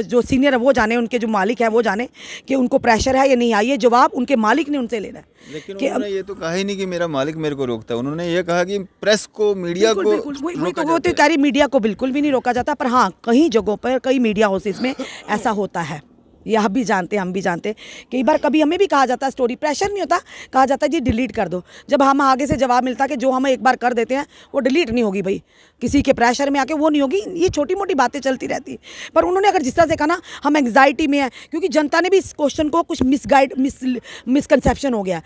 जो सीनियर है वो जाने, उनके जो मालिक है वो जाने कि उनको प्रेशर है या नहीं है। ये जवाब उनके मालिक ने उनसे लेना है। लेकिन उन्होंने ये तो कहा ही नहीं कि मेरा मालिक मेरे को रोकता है। उन्होंने ये कहा कि प्रेस को, मीडिया को वो तो कह रही मीडिया को बिल्कुल भी नहीं रोका जाता, पर हाँ कई जगहों पर, कई मीडिया हाउसेस में ऐसा होता है। ये आप भी जानते हैं, हम भी जानते हैं। कई बार कभी हमें भी कहा जाता है, स्टोरी प्रेशर नहीं होता, कहा जाता है जी डिलीट कर दो। जब हम आगे से जवाब मिलता है कि जो हम एक बार कर देते हैं वो डिलीट नहीं होगी भाई, किसी के प्रेशर में आके वो नहीं होगी। ये छोटी मोटी बातें चलती रहती। पर उन्होंने अगर जिस तरह से कहा ना हम एंग्जाइटी में हैं, क्योंकि जनता ने भी इस क्वेश्चन को कुछ मिसकंसेप्शन हो गया।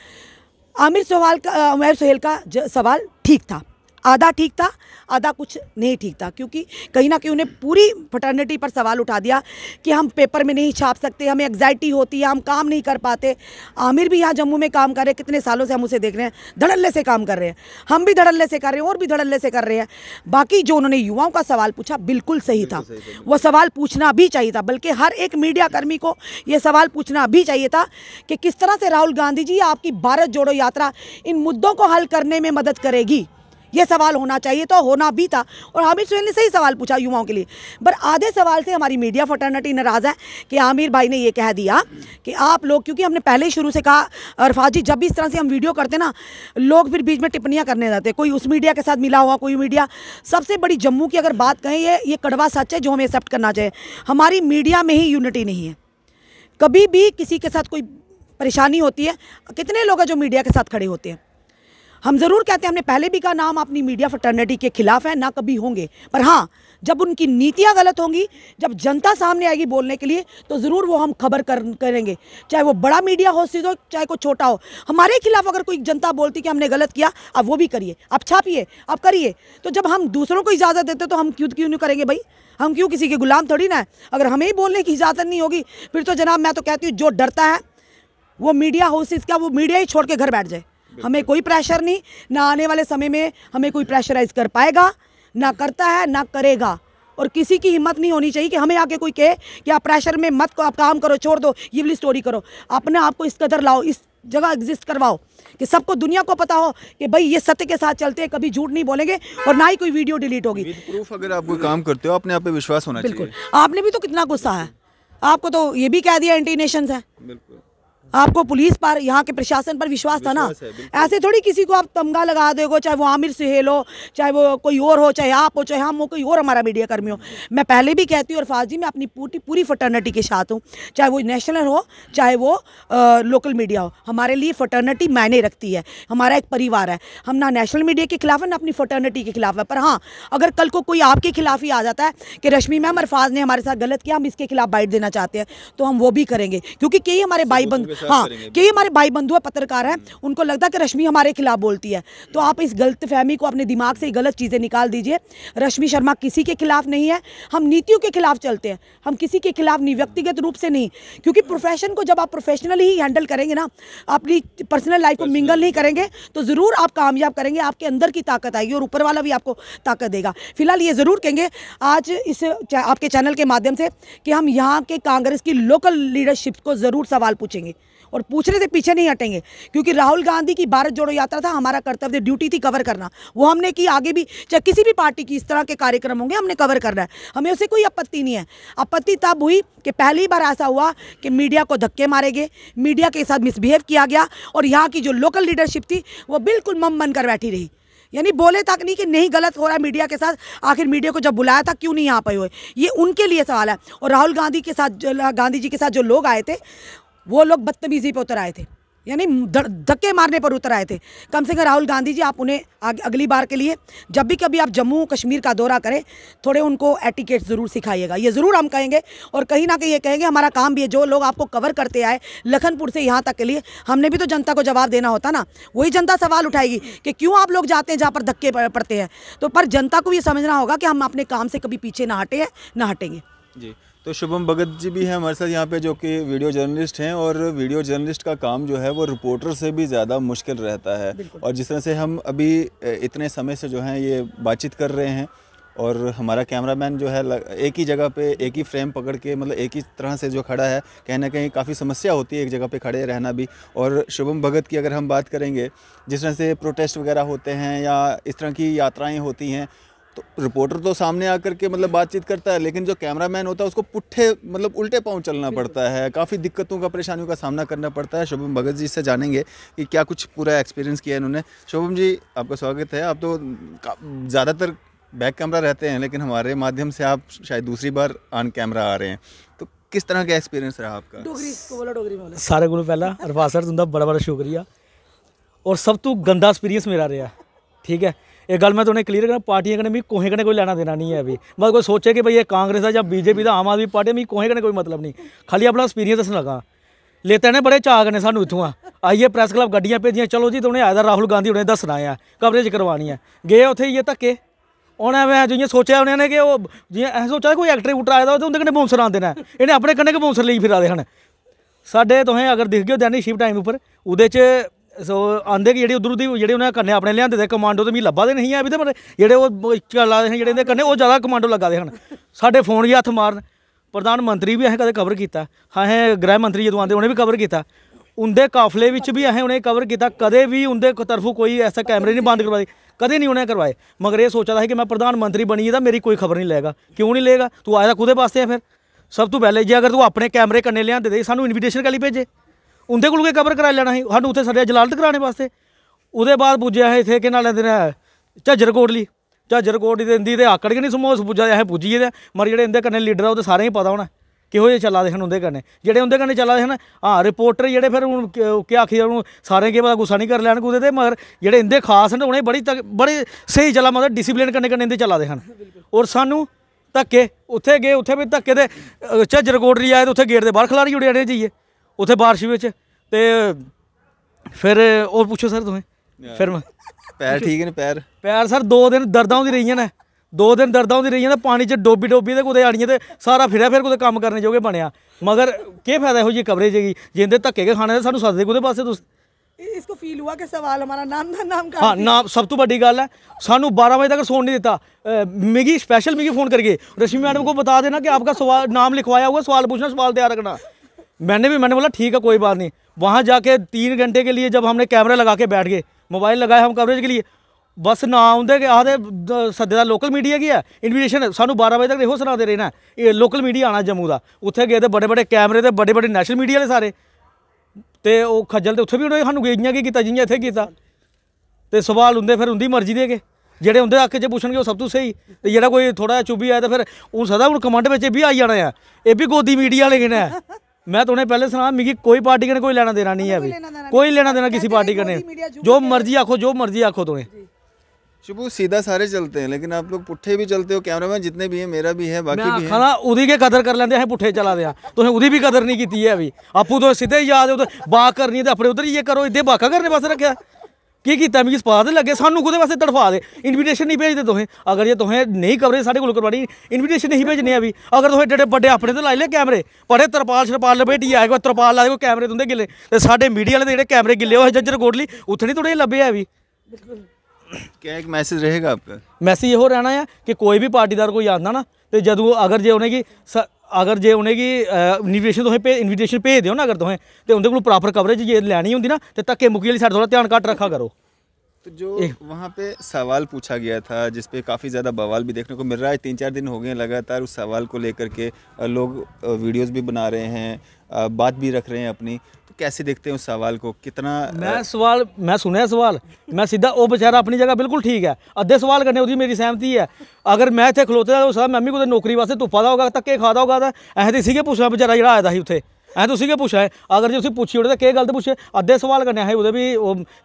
आमिर सोहेल का सवाल ठीक था, आधा ठीक था, आधा कुछ नहीं ठीक था, क्योंकि कहीं ना कहीं उन्हें पूरी फटर्निटी पर सवाल उठा दिया कि हम पेपर में नहीं छाप सकते, हमें एग्जाइटी होती है, हम काम नहीं कर पाते। आमिर भी यहाँ जम्मू में काम कर रहे हैं, कितने सालों से हम उसे देख रहे हैं, धड़ल्ले से काम कर रहे हैं, हम भी धड़ल्ले से कर रहे हैं और भी धड़ल्ले से कर रहे हैं। बाकी जो उन्होंने युवाओं का सवाल पूछा बिल्कुल सही था, वो सवाल पूछना भी चाहिए था, बल्कि हर एक मीडिया कर्मी को ये सवाल पूछना भी चाहिए था कि किस तरह से राहुल गांधी जी आपकी भारत जोड़ो यात्रा इन मुद्दों को हल करने में मदद करेगी। ये सवाल होना चाहिए, तो होना भी था। और आमिर सोहेल ने सही सवाल पूछा युवाओं के लिए। पर आधे सवाल से हमारी मीडिया फटर्निटी नाराज़ है कि आमिर भाई ने ये कह दिया कि आप लोग, क्योंकि हमने पहले ही शुरू से कहा अरफात जी, जब भी इस तरह से हम वीडियो करते ना, लोग फिर बीच में टिप्पणियां करने जाते, कोई उस मीडिया के साथ मिला हुआ, कोई मीडिया। सबसे बड़ी जम्मू की अगर बात कहें, ये कड़वा सच है जो हमें एक्सेप्ट करना चाहिए। हमारी मीडिया में ही यूनिटी नहीं है। कभी भी किसी के साथ कोई परेशानी होती है, कितने लोग हैं जो मीडिया के साथ खड़े होते हैं। हम ज़रूर कहते हैं, हमने पहले भी कहा ना हम अपनी मीडिया फटर्निटी के खिलाफ हैं, ना कभी होंगे। पर हाँ, जब उनकी नीतियाँ गलत होंगी, जब जनता सामने आएगी बोलने के लिए, तो ज़रूर वो हम खबर करेंगे, चाहे वो बड़ा मीडिया हाउस हो, चाहे कोई छोटा हो। हमारे खिलाफ अगर कोई जनता बोलती कि हमने गलत किया, आप वो भी करिए, आप छापिए, आप करिए। तो जब हम दूसरों को इजाज़त देते तो हम क्यों नहीं करेंगे भाई? हम क्यों किसी के गुलाम थोड़ी ना है। अगर हमें ही बोलने की इजाज़त नहीं होगी, फिर तो जनाब मैं तो कहती हूँ जो डरता है वो मीडिया हाउसेस का, वो मीडिया ही छोड़ के घर बैठ जाए। हमें कोई प्रेशर नहीं, ना आने वाले समय में हमें कोई प्रेशराइज कर पाएगा, ना करता है, ना करेगा। और किसी की हिम्मत नहीं होनी चाहिए कि हमें आके कोई कहे कि आप प्रेशर में मत को, आप काम करो, छोड़ दो, ये वाली स्टोरी करो। अपने आप को इस कदर लाओ, इस जगह एग्जिस्ट करवाओ कि सबको, दुनिया को पता हो कि भाई ये सत्य के साथ चलते हैं, कभी झूठ नहीं बोलेंगे और ना ही कोई वीडियो डिलीट होगी। विद प्रूफ अगर आप कोई काम करते हो, अपने आप पे विश्वास होना चाहिए। बिल्कुल। आपने भी तो कितना गुस्सा है, आपको तो ये भी कह दिया एंटी नेशंस है। बिल्कुल। आपको पुलिस पर, यहाँ के प्रशासन पर विश्वास था ना। ऐसे थोड़ी किसी को आप तमगा लगा दोगे, चाहे वो आमिर सुहेल हो, चाहे वो कोई और हो, चाहे आप हो, चाहे हम हो, कोई और हमारा मीडिया कर्मी हो। मैं पहले भी कहती हूँ अरफाज जी, मैं अपनी पूरी फटर्निटी के साथ हूँ, चाहे वो नेशनल हो, चाहे वो लोकल मीडिया हो। हमारे लिए फटर्निटी मायने रखती है, हमारा एक परिवार है। हम ना नेशनल मीडिया के खिलाफ है, ना अपनी फटर्निटी के खिलाफ है। पर हाँ, अगर कल को कोई आपके खिलाफ ही आ जाता है कि रश्मि मैम अरफाज ने हमारे साथ गलत किया, हम इसके खिलाफ बाइट देना चाहते हैं, तो हम वो भी करेंगे। क्योंकि कई हमारे भाई बंधु, हाँ, कई हमारे भाई बंधु पत्रकार हैं, उनको लगता है कि रश्मि हमारे खिलाफ बोलती है। तो आप इस गलतफहमी को अपने दिमाग से गलत चीज़ें निकाल दीजिए। रश्मि शर्मा किसी के खिलाफ नहीं है, हम नीतियों के खिलाफ चलते हैं, हम किसी के खिलाफ नहीं, व्यक्तिगत रूप से नहीं। क्योंकि प्रोफेशन को जब आप प्रोफेशनली ही हैंडल करेंगे ना, अपनी पर्सनल लाइफ को मिंगल नहीं करेंगे, तो ज़रूर आप कामयाब करेंगे। आपके अंदर की ताकत आएगी और ऊपर वाला भी आपको ताकत देगा। फिलहाल ये ज़रूर कहेंगे आज इस आपके चैनल के माध्यम से कि हम यहाँ के कांग्रेस की लोकल लीडरशिप को ज़रूर सवाल पूछेंगे और पूछने से पीछे नहीं हटेंगे। क्योंकि राहुल गांधी की भारत जोड़ो यात्रा था, हमारा कर्तव्य, ड्यूटी थी कवर करना, वो हमने की। आगे भी चाहे किसी भी पार्टी की इस तरह के कार्यक्रम होंगे, हमने कवर करना है, हमें उससे कोई आपत्ति नहीं है। आपत्ति तब हुई कि पहली बार ऐसा हुआ कि मीडिया को धक्के मारे गए, मीडिया के साथ मिसबिहेव किया गया और यहाँ की जो लोकल लीडरशिप थी वो बिल्कुल मम बनकर बैठी रही। यानी बोले तक नहीं कि नहीं गलत हो रहा है मीडिया के साथ, आखिर मीडिया को जब बुलाया था क्यों नहीं यहाँ पे हुए, ये उनके लिए सवाल है। और राहुल गांधी के साथ, गांधी जी के साथ जो लोग आए थे, वो लोग बदतमीजी पे उतर आए थे, यानी धक्के मारने पर उतर आए थे। कम से कम राहुल गांधी जी, आप उन्हें अगली बार के लिए जब भी कभी आप जम्मू कश्मीर का दौरा करें, थोड़े उनको एटिकेट ज़रूर सिखाइएगा, ये ज़रूर हम कहेंगे। और कहीं ना कहीं ये कहेंगे हमारा काम भी है, जो लोग आपको कवर करते आए लखनपुर से यहाँ तक के लिए, हमने भी तो जनता को जवाब देना होता ना। वही जनता सवाल उठाएगी कि क्यों आप लोग जाते हैं जहाँ पर धक्के पड़ते हैं। तो पर जनता को ये समझना होगा कि हम अपने काम से कभी पीछे ना हटे हैं, ना हटेंगे जी। तो शुभम भगत जी भी हैं हमारे साथ यहाँ पे, जो कि वीडियो जर्नलिस्ट हैं, और वीडियो जर्नलिस्ट का काम जो है वो रिपोर्टर से भी ज़्यादा मुश्किल रहता है। और जिस तरह से हम अभी इतने समय से जो है ये बातचीत कर रहे हैं, और हमारा कैमरामैन जो है एक ही जगह पे एक ही फ्रेम पकड़ के, मतलब एक ही तरह से जो खड़ा है, कहीं ना कहीं काफ़ी समस्या होती है एक जगह पे खड़े रहना भी। और शुभम भगत की अगर हम बात करेंगे, जिस तरह से प्रोटेस्ट वगैरह होते हैं या इस तरह की यात्राएँ होती हैं, तो रिपोर्टर तो सामने आकर के मतलब बातचीत करता है, लेकिन जो कैमरामैन होता है उसको पुट्ठे मतलब उल्टे पांव चलना पड़ता है, काफ़ी दिक्कतों का, परेशानियों का सामना करना पड़ता है। शुभम भगत जी से जानेंगे कि क्या कुछ पूरा एक्सपीरियंस किया इन्होंने। शुभम जी, आपका स्वागत है। आप तो ज़्यादातर बैक कैमरा रहते हैं, लेकिन हमारे माध्यम से आप शायद दूसरी बार ऑन कैमरा आ रहे हैं, तो किस तरह का एक्सपीरियंस रहा आपका? डोगरी सारे को पहला अरफाज सर तुंदा बड़ा बड़ा शुक्रिया। और सब तो गंदा एक्सपीरियंस मेरा रहा, ठीक है। एक गल मैं तुमने क्लीयर करना, पार्टियां कने मिगी कोहे कने कोई लेना देना नहीं है। अभी मतलब कोई सोचे कि भाई ये कांग्रेस है या बीजेपी का, आम आदमी पार्टी, मिगी कोहे कने कोई मतलब नहीं, खाली अपना एक्सपीरियंस दसन लगा। लेते ने बड़े चाह कने सानू इत्थों आइए प्रेस क्लब गड्डियां भेजियां, चलो जी तुमने आया राहुल गांधी उन्हें दसना है, कवरेज करवानी है, गए उत्थे ये धक्के। उन्हें मैं जियां सोचा उन्होंने कि वो जियां ऐसा सोचा कोई एक्टर उटर आया था तो उनके कन्नै बाउंसर आते हैं, इन्हें अपने कन्नै गै बाउंसर लेई फिरा दे हन। साढ़े तुसें अगर दिखगे हो दैनिक शिफ्ट टाइम उपर, उहदे च आंदे कि जेह्ड़ी उद्धर दी जेह्ड़े उ'नें कन्नै अपने लिआंदे दे कमांडो ते मिगी लब्भा दे नहीं है अभी, ते जेह्ड़े ओह् चला दे जेह्ड़े इंदे कन्नै ओह् ज़्यादा कमांडो लग्गा दे हन। साढ़े फोन गी हत्थ मारन, प्रधानमंत्री भी असें कदें कवर कीता, असें गृह मंत्री जदों आंदे उ'नें भी कवर कीता, उंदे काफले विच भी असें उ'नें कवर कीता, कदें भी उंदे तरफों कोई ऐसा कैमरे नहीं बंद करवाए, कदें नहीं उ'नें करवाए। मगर ये सोचा था कि मैं प्रधानमंत्री बनी गेदा, मेरी कोई खबर नहीं लेगा। क्यों नहीं लेगा? तू आया कुदे वास्ते है? फिर सब तो पहले जे अगर तू अपने कैमरे कन्नै लिआंदे दे, सानू इन्विटेशन कैली भेजे? उंदे कोल गै कवर कराई लैना ही, सानू उत्थे सद्देआ जलालत कराने वास्ते। उहदे बाद पुज्जे असें इत्थे केह् नां लैंदे ने झज्जर कोटली, झज्जर कोटली ते इंदी ते आकड़ गै नहीं समोस पुज्जा दे, असें पुज्जी गेदे। मगर जेह्ड़े इंदे कन्नै लीडर ओह् ते सारें गी पता होना किहो जेह् चला दे हन उंदे कन्नै, जेह्ड़े उंदे कन्नै चला दे हन। हाँ रिपोर्टर जेह्ड़े फिर हून केह् आखिए हून सारें केह् पता गुस्सा नहीं करी लैन कुदै ते, मगर जेह्ड़े इंदे खास न उ'नें बड़ी स्हेई चला, मतलब डिसिप्लिन कन्नै कन्नै इंदे चला दे हन। और सानू धक्के उत्थे गए, उत्थे भी धक्के ते झज्जर कोटली आए ते उत्थे गेट दे बाहर खलारी उड़े अड़े जाइए उत्थे बारिश बिच। ते फिर और पूछो सर तुम्हें, फिर पैर ठीक है? पैर सर 2 दिन दर्दां होंदी रहियां ने, 2 दिन दर्दां होंदी रहियां, पानी च डोबी ते कुदै आनियां ते सारा फिर कुदै कम्म करने जोगे बनेआ। मगर केह् फायदा इहो जी कवरेज गी, जिंदे धक्के गै खाने ते सानू सददे कुदै पास्से तुस? इसको फील हुआ कि सवाल हमारा नाम का। हाँ नाम सब तो बड़ी गल है, सानू 12 बजे तक सोन नहीं देता। मिगी स्पेशल फोन करके रश्मि मैडम को बता देना कि आपका सवाल नाम लिखवाया हुआ, सवाल पूछना, सवाल तैयार रखना। मैंने बोला ठीक है कोई बात नहीं। वहाँ जाके 3 घंटे के लिए जब हमने कैमरा लगा के बैठ गए, मोबाइल लगाए हम कवरेज के लिए, बस ना आंदे कि आखदे सद्दे दा लोकल मीडिया की है, इन्विटेशन सानू 12 बजे तक इहो सनाते रहना लोकल मीडिया आना जम्मू का। उत्थे गए तो बड़े बड़े कैमरे ते बड़े बड़े नेशनल मीडिया वाले सारे, ਤੇ ਉਹ ਖੱਜਲ ਤੇ ਉੱਥੇ ਵੀ ਉਹਨੇ ਸਾਨੂੰ ਗਈਆਂ ਕੀ ਕੀਤਾ ਜਿਹੀਆਂ ਇੱਥੇ ਕੀਤਾ ਤੇ ਸਵਾਲ ਹੁੰਦੇ ਫਿਰ ਹੁੰਦੀ ਮਰਜ਼ੀ ਦੇ ਕੇ ਜਿਹੜੇ ਹੁੰਦੇ ਹੱਕ 'ਚ ਪੁੱਛਣਗੇ ਉਹ ਸਭ ਤੋਂ ਸਹੀ ਤੇ ਜਿਹੜਾ ਕੋਈ ਥੋੜਾ ਚੁੱਭੀ ਆਇਆ ਤਾਂ ਫਿਰ ਉਹ ਸਦਾ ਹੁਣ ਕਮੈਂਟ ਵਿੱਚ ਵੀ ਆਈ ਜਾਣਾ ਆ ਇਹ ਵੀ ਗੋਦੀ मीडिया वाले गिने मैं तो उन्हें पहले सुना मिगी कोई पार्टी का कोई लेना देना नहीं है अभी कोई लेना देना किसी पार्टी का नहीं जो मर्जी आखो तुम्हें शुभू सीधा सारे चलते हैं लेकिन आप लोग पुट्ठे भी चलते हो कैमरामैन जितने भी हैं मेरा भी है बाकी भी है खाना उदी के कदर कर लेंगे पुट्ठे चला दिया तुसें उदी भी कदर नहीं की है अभी आपू तो सीधे ही याद है बाक करनी है अपने उधर ये करो इधर बाका करने पास रखा की कीता मिगी पता तो लगे सानू कुदे वास्ते तड़फा दे इनविटेशन नहीं भेजते तुसें अगर जे तुसें नहीं कवरेज साढ़े कोल करवानी इनविटेशन नहीं भेजने अभी अगर तुसें एड्डे बड्डे अपने तो लाई ले कैमरे बड़े तरपाल शरपाल लपेटी आए कोई तरपाल लाए कोई कैमरे तुंदे गिले ते साडे मीडिया वाले जेह्ड़े कैमरे गिले होए जज्जर कोटली उत्थे नहीं थोड़े लब्भे अभी क्या एक मैसेज रहेगा आपका मैसेज यो रहना है कि कोई भी पार्टीदार कोई आंदा ना तो जदों अगर जे उनेंगी इनविटेशन भेज दो ना अगर तुसें तो उनके को प्रॉपर कवरेज जे लैनी होंदी ना तो धक्के मुक्की वाली साइड थोड़ा ध्यान घट रखा करो तो जो वहाँ पे सवाल पूछा गया था जिस पे काफ़ी ज़्यादा बवाल भी देखने को मिल रहा है 3-4 दिन हो गए लगातार उस सवाल को लेकर के लोग वीडियोस भी बना रहे हैं बात भी रख रहे हैं अपनी तो कैसे देखते हैं उस सवाल को कितना मैं सुने सवाल मैं सीधा वो बेचारा अपनी जगह बिल्कुल ठीक है अद्धे सवाल करने उसकी मेरी सहमति है अगर मैं इतने खलोते सर मैं भी कुछ नौकरी वास्ते धुप्पा दा होगा धक्के खाता होगा तो असें तो इसी पुछना बेचारा जो आया था उत्थे ऐ तो उसी पुछा है अगर जो उसे पूछी ओड़े तो क्या गलत पूछे अद्धे सवाल करने असें वो भी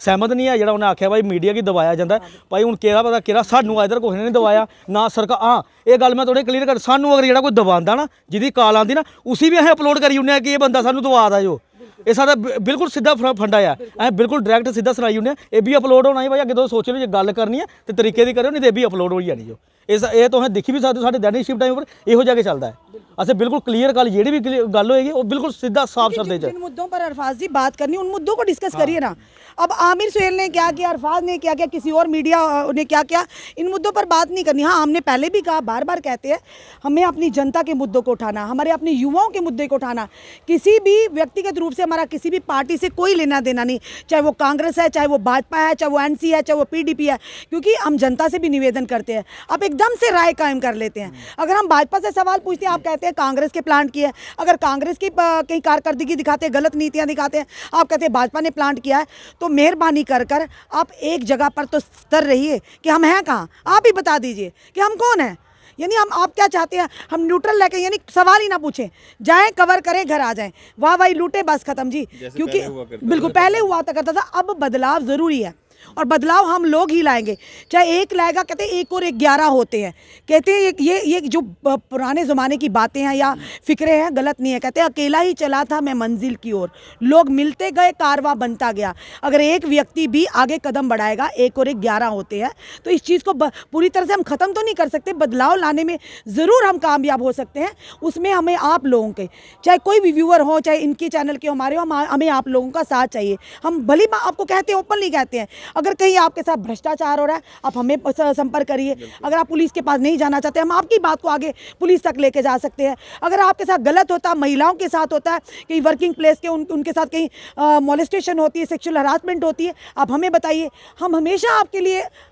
सहमत नहीं है जो उन्हें आख्या भाई मीडिया की दबाया जाता है भाई हूँ केह्ड़ा पता केह्ड़ा सानू इधर कुछ ने दबाया ना सरकार हाँ ये गल मैं थोड़ी क्लीयर कर सानू अगर जो कोई दबांदा ना जिहदी कॉल आती ना उसी भी असें अपलोड करी ओड़ने कि ये बंदा सानू दबा दा जो ये सारा बिल्कुल सीधा फंडा है असें बिल्कुल डायरैक्ट सीधा सनाई ओड़ने ये भी अपलोड होना ही भाई अगर तुस सोचो जो गल करनी है तो तरीके की करो नहीं तो ये भी अपलोड हो जानी जो ये तुसें दिक्खी भी सकते हो साढ़े दैनिक शिफ्ट टाइम पर इहो जगह चलता है अच्छा बिल्कुल क्लियर गल जी भी गल होएगी वो बिल्कुल सीधा साफ शब्द जिन मुद्दों पर अरफाज जी बात करनी उन मुद्दों को डिस्कस करिए ना अब आमिर सुहेल ने क्या किया अरफाज ने क्या किया किसी और मीडिया ने क्या किया इन मुद्दों पर बात नहीं करनी हाँ हमने पहले भी कहा बार बार कहते हैं हमें अपनी जनता के मुद्दों को उठाना हमारे अपने युवाओं के मुद्दे को उठाना किसी भी व्यक्तिगत रूप से हमारा किसी भी पार्टी से कोई लेना देना नहीं चाहे वो कांग्रेस है चाहे वो भाजपा है चाहे वो एनसी है चाहे वो पीडीपी है क्योंकि हम जनता से भी निवेदन करते हैं आप एकदम से राय कायम कर लेते हैं अगर हम भाजपा से सवाल पूछते हैं आप कहते हैं कांग्रेस के प्लांट किया है अगर कांग्रेस की कहीं कारकर्दगी दिखाते हैं गलत नीतियां दिखाते हैं आप कहते हैं भाजपा ने प्लांट किया है तो मेहरबानी कर आप एक जगह पर तो स्थिर रहिए कि हम हैं कहाँ आप ही बता दीजिए कि हम कौन हैं यानी हम आप क्या चाहते हैं हम न्यूट्रल लेके यानी सवाल ही ना पूछें जाएं कवर करें घर आ जाएं वाह भाई लूटे बस खत्म जी क्योंकि बिल्कुल पहले हुआ करता था अब बदलाव ज़रूरी है और बदलाव हम लोग ही लाएंगे चाहे एक लाएगा कहते हैं 1 और 11 होते हैं कहते हैं ये जो पुराने ज़माने की बातें हैं या फिक्रे हैं गलत नहीं है कहते हैं अकेला ही चला था मैं मंजिल की ओर लोग मिलते गए कारवां बनता गया अगर एक व्यक्ति भी आगे कदम बढ़ाएगा 1 और 11 होते हैं तो इस चीज़ को पूरी तरह से हम ख़त्म तो नहीं कर सकते बदलाव लाने में ज़रूर हम कामयाब हो सकते हैं उसमें हमें आप लोगों के चाहे कोई भी व्यूअर हो चाहे इनके चैनल के हमारे हो हमें आप लोगों का साथ चाहिए हम भली आपको कहते हैं ओपनली कहते हैं अगर कहीं आपके साथ भ्रष्टाचार हो रहा है आप हमें संपर्क करिए अगर आप पुलिस के पास नहीं जाना चाहते हम आपकी बात को आगे पुलिस तक लेके जा सकते हैं अगर आपके साथ गलत होता है महिलाओं के साथ होता है कहीं वर्किंग प्लेस के उनके साथ कहीं मोलेस्टेशन होती है सेक्सुअल हरासमेंट होती है आप हमें बताइए हम हमेशा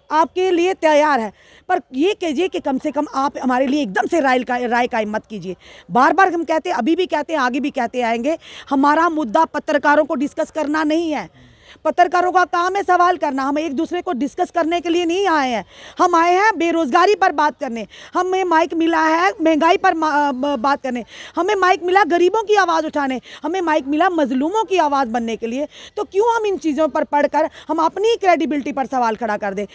आपके लिए तैयार है पर ये कीजिए कि कम से कम आप हमारे लिए एकदम से राय कायम मत कीजिए बार बार हम कहते हैं अभी भी कहते हैं आगे भी कहते आएंगे हमारा मुद्दा पत्रकारों को डिस्कस करना नहीं है पत्रकारों का काम है सवाल करना हम एक दूसरे को डिस्कस करने के लिए नहीं आए हैं हम आए हैं बेरोज़गारी पर बात करने हमें माइक मिला है महंगाई पर बात करने हमें माइक मिला गरीबों की आवाज़ उठाने हमें माइक मिला मजलूमों की आवाज़ बनने के लिए तो क्यों हम इन चीज़ों पर पढ़कर हम अपनी क्रेडिबिलिटी पर सवाल खड़ा कर दें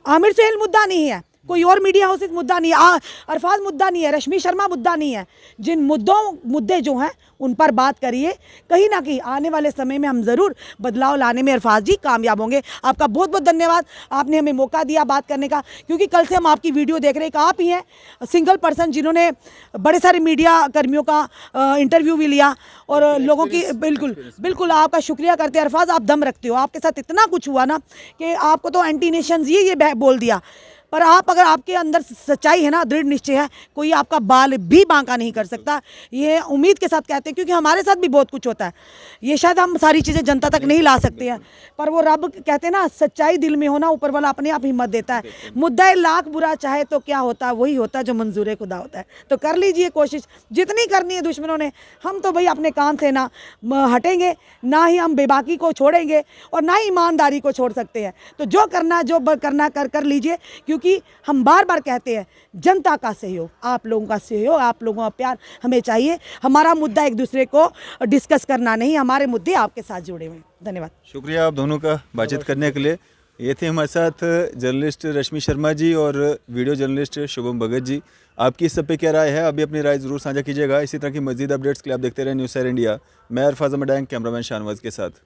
आमिर सुहेल मुद्दा नहीं है कोई और मीडिया हाउसेस मुद्दा नहीं है अरफाज मुद्दा नहीं है रश्मि शर्मा मुद्दा नहीं है जिन मुद्दे जो हैं उन पर बात करिए कहीं ना कहीं आने वाले समय में हम ज़रूर बदलाव लाने में अरफाज जी कामयाब होंगे आपका बहुत बहुत धन्यवाद आपने हमें मौका दिया बात करने का क्योंकि कल से हम आपकी वीडियो देख रहे हैं आप ही हैं सिंगल पर्सन जिन्होंने बड़े सारे मीडिया कर्मियों का इंटरव्यू भी लिया और लोगों की बिल्कुल आपका शुक्रिया करते हैं अरफाज आप दम रखते हो आपके साथ इतना कुछ हुआ ना कि आपको तो एंटी नेशंस ये बोल दिया पर आप अगर आपके अंदर सच्चाई है ना, दृढ़ निश्चय है, कोई आपका बाल भी बांका नहीं कर सकता। ये उम्मीद के साथ कहते हैं, क्योंकि हमारे साथ भी बहुत कुछ होता है। ये शायद हम सारी चीज़ें जनता तक नहीं ला सकते हैं, पर वो रब कहते हैं ना, सच्चाई दिल में होना, ऊपर वाला अपने आप हिम्मत देता है। मुद्दा लाख बुरा चाहे तो क्या होता है, वही होता है जो मंजूर खुदा होता है। तो कर लीजिए कोशिश, जितनी करनी है दुश्मनों ने। हम तो भाई अपने काम से ना हटेंगे, ना ही हम बेबाकी को छोड़ेंगे और ना ही ईमानदारी को छोड़ सकते हैं। तो जो करना करना कर लीजिए, क्योंकि हम बार बार कहते हैं जनता का सहयोग, आप लोगों का सहयोग, आप लोगों का प्यार हमें चाहिए। हमारा मुद्दा एक दूसरे को डिस्कस करना नहीं, हमारे मुद्दे आपके साथ जुड़े हुए हैं। धन्यवाद। शुक्रिया आप दोनों का बातचीत करने के लिए। ये थे हमारे साथ जर्नलिस्ट रश्मि शर्मा जी और वीडियो जर्नलिस्ट शुभम भगत जी। आपकी इस सब पे क्या राय है, अभी अपनी राय ज़रूर साझा कीजिएगा। इसी तरह की मज़ीद अपडेट्स के लिए आप देखते रहें न्यूज़ सैर इंडिया। मैं अरफाज अहमद, कैमरामैन शाहनवाज के साथ।